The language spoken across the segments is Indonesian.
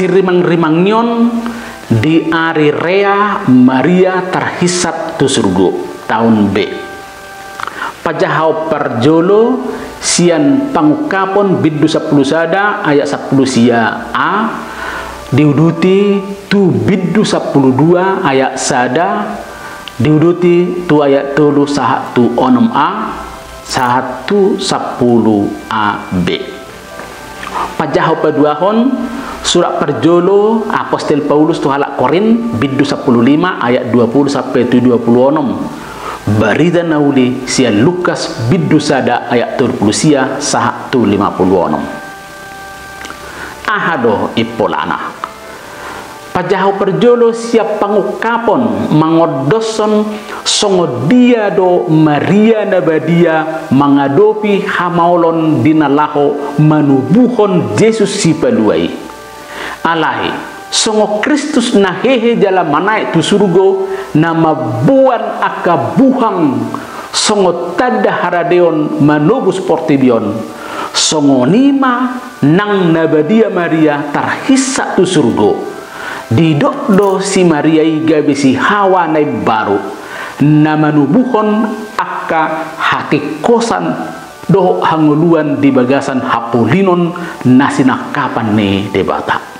sirimang-rimangyon di ari rea Maria terhisap tu surga tahun B. Pajahau perjolo sian pangukapon biddu 10 sada ayat 10 sia A diuduti tu biddu 12 ayat sada diuduti tu ayat tulu sahat tu onom A 110 A B. Pajahau peduahon surat perjolo Apostol Paulus tu halak Korin biddu 15 ayat 20 sampai 26. Barida nauli sia Lukas biddu sada ayat 30 sia 156. Ahado ipolana. Pajahau perjolo siap pangukapon mangodoson songo dia do Maria nabadia mangadopi hamaolon dinalaho manubuhon Yesus si paluai. Alai songo Kristus nahehe jala manai tu surgo nama buan akabuhang songo tada haradeon manobus portibion songo nima nang nabadia Maria tarhisa tu surgo didokdo si Maria igabe si Hawa nai baru nama nubuhon akka hati kosan do hanguluan di bagasan hapulinon nasina kapan ne debata.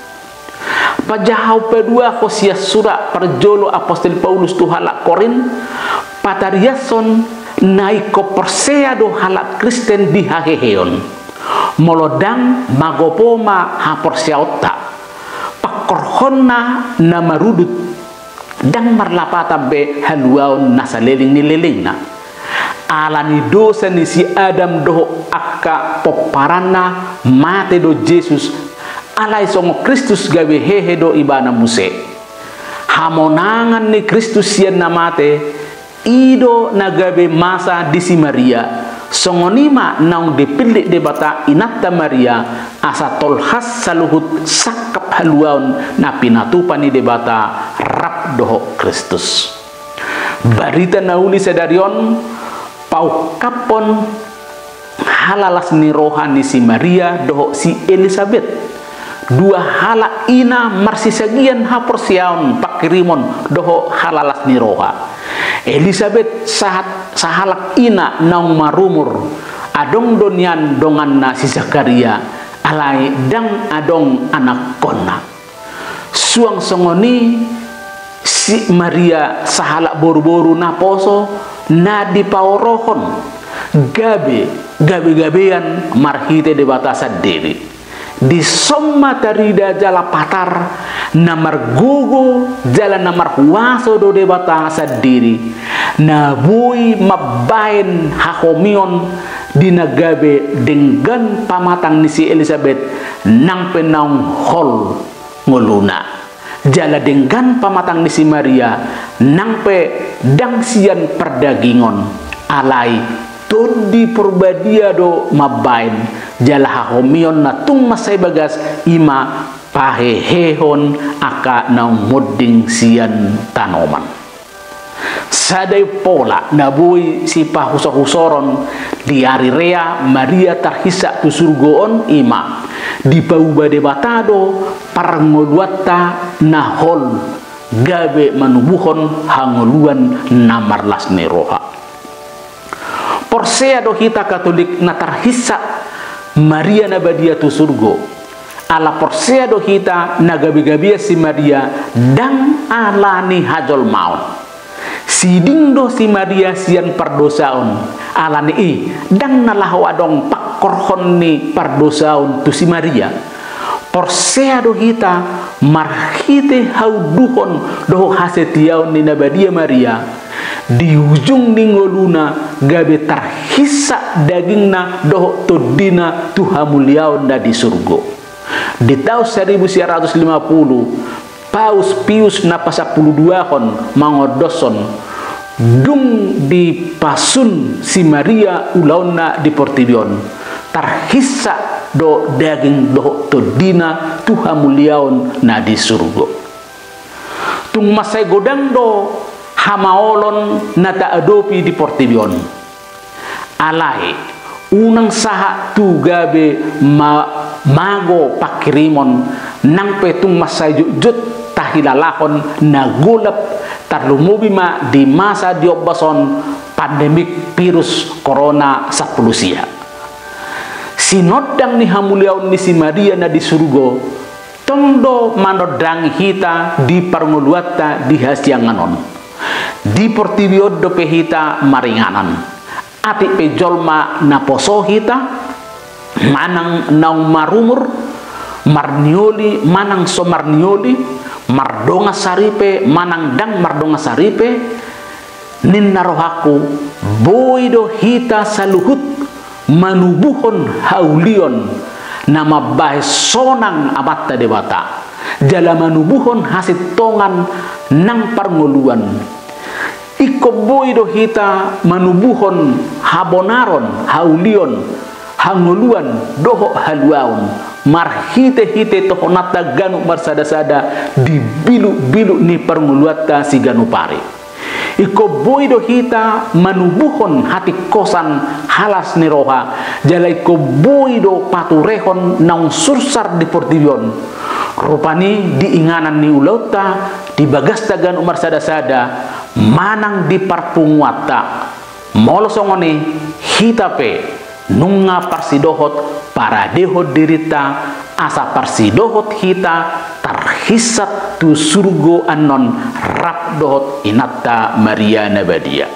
Pajahau pedua Hosea surat perjolo Apostol Paulus tu halak Korin patariason naiko persea do halak Kristen di haheheon molodang magopoma haporseota pakorhonna nama rudut dang marlapata be haluaon nasaleling nilelingna alani dosa ni si Adam do akka poparana mate do Yesus alai songo Kristus gawe hehe do ibana muse hamonangan ni Kristus sian namate ido nagabe masa di si Maria songo nima naung dipilih debata inatta Maria asa tolhas saluhut sakap haluaon na pinatupani debata rap doho Kristus. Barita nauli sedarion pau kapon halalas ni rohani si Maria doho si Elizabeth dua hala ina marsisagian haporsiaon pakirimon doho halalas ni roha. Elizabeth sahalak ina naung marumur adong donian dongan na si Zakaria alai dang adong anak kona suang songoni si Maria sahalak boru-boru na poso na dipawrohon gabe-gabean marhite de batasan diri di somma tarida jala patar namar gugu jala namar huaso do de batasan diri na bui mabain hakomion dinagabe dengan pamatang ni si Elizabeth nang penaung hol ngoluna jala dengan pamatang ni si Maria nang pe dangsian perdagingon alai todi purbadia do mabain jala hakomion na tung masay bagas ima pahehehon aka naung mudding sian tanoman sadai pola nabui si pahusoron di hari rea Maria terhisa tu surgoon ima di pauba debatado parangoluata nahol gabe manubuhon hangoluan namarlas neroha porsea do hita Katolik na terhisa Maria nabadia tu surgo ala porsea do hita nagabi-gabia si Maria dang alani hajol maut siding do si Maria sian perdosaon alani i dang nalahu adong pakorhon ni perdosaon tu si Maria porsea do hita marhite hauduhon do hasetiaon ni nabadia Maria di ujung ningoluna gabe terhisa dagingna do todina tuhamuliaon da di surgo di tahun 1950 Paus Pius na pasapuluduahon mangodoson dung di pasun si Maria ulauna di Portibion terhisa do daging do todina tuhamuliaon na di surgo tung masay godang do hamaolon na taadopi di Portibion alai unang saha tugabe mago pakirimon nang petung masayujut tahilalakon nagulap tarlumubi ma di masa diobbason pandemik virus corona 10 sia. Sinodang ni hamuliaon ni si Maria na di surgo tondo manodang hita di parnguluata di hasianganon di portibioddo pehita maringanan ati pejolma na poso hita manang naung marumur marnioli manang so marnioli mardonga saripe manang dang mardonga saripe ninnarohaku boido hita saluhut manubuhon haulion nama bahas sonang abatta dewata jala manubuhon hasit tongan nang parngoluan iko boido hita manubuhon habonaron haulion hangoluan doho haluaun marhite-hite tohonata ganu marsada-sada di bilu-bilu ni parnguluata si ganu pare iko boido hita manubuhon hati kosan halas ni roha jala iko boido paturehon naung sursar di portibion rupani diinganan ni ulauta di bagas tagan umar sada-sada manang di parpunguata molosongone hitape nunga parsidohot para dehot dirita asa parsidohot hita terhisat tu surgo anon rap dohot inatta Maria Nabadia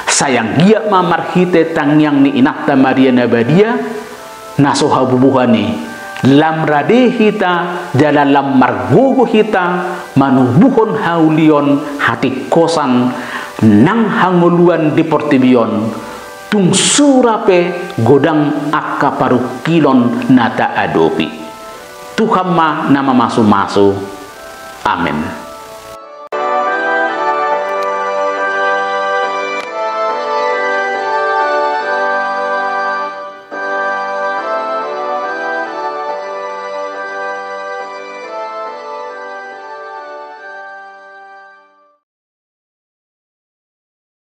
sayang gia mamar hite tangyang ni inatta Maria Nabadia nasoha bubuhani lam rade hita jala lam margugu hita manubuhon haulion hati kosan nang hanguluan di portibion tung surape godang akka parukilon nata adopi Tuhan ma nama masu-masu amin.